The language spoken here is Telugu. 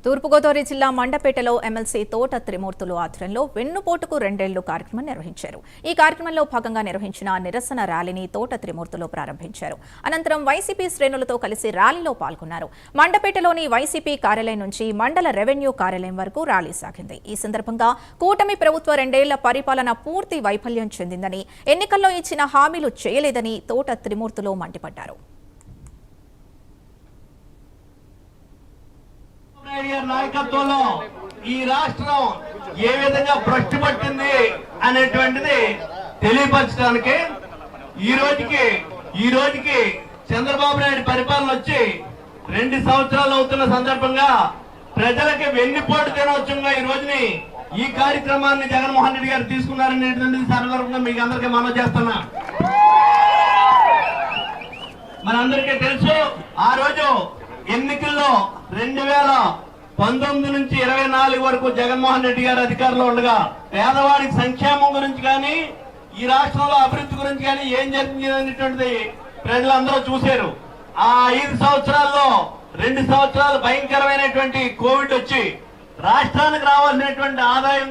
తూర్పుగోదావరి జిల్లా మండపేటలో ఎమ్మెల్సీ తోట త్రిమూర్తులు ఆధ్వర్యంలో వెన్నుపోటుకు 2 ఏళ్లు కార్యక్రమం నిర్వహించారు. ఈ కార్యక్రమంలో భాగంగా నిర్వహించిన నిరసన ర్యాలీని తోట త్రిమూర్తులు ప్రారంభించారు. అనంతరం వైసీపీ శ్రేణులతో కలిసి ర్యాలీలో పాల్గొన్నారు. మండపేటలోని వైసీపీ కార్యాలయం నుంచి మండల రెవెన్యూ కార్యాలయం వరకు ర్యాలీ సాగింది. ఈ సందర్భంగా కూటమి ప్రభుత్వ 2 ఏళ్ల పరిపాలన పూర్తి వైఫల్యం చెందిందని, ఎన్నికల్లో ఇచ్చిన హామీలు చేయలేదని తోట త్రిమూర్తులు మండిపడ్డారు. నాయకత్వంలో ఈ రాష్ట్రం ఏ విధంగా భ్రష్టు పట్టింది అనేటువంటిది తెలియపరచడానికి ఈ రోజుకి చంద్రబాబు నాయుడు పరిపాలన వచ్చి 2 సంవత్సరాలు అవుతున్న సందర్భంగా ప్రజలకి వెన్నుపోటు దినోత్సవంగా ఈ రోజుని ఈ కార్యక్రమాన్ని జగన్మోహన్ రెడ్డి గారు తీసుకున్నారనేటువంటిది సందర్భంగా మీకు అందరికీ మనవి చేస్తున్నా. మనందరికీ తెలుసు, ఆ రోజు ఎన్నికల్లో 2019 నుంచి 24 వరకు జగన్మోహన్ రెడ్డి గారు అధికారంలో ఉండగా పేదవాడికి సంక్షేమం గురించి కానీ ఈ రాష్ట్రంలో అభివృద్ధి గురించి కానీ ఏం జరిగింది అనేటువంటిది ప్రజలందరూ చూశారు. ఆ 5 సంవత్సరాల్లో 2 సంవత్సరాలు భయంకరమైనటువంటి కోవిడ్ వచ్చి రాష్ట్రానికి రావాల్సినటువంటి ఆదాయం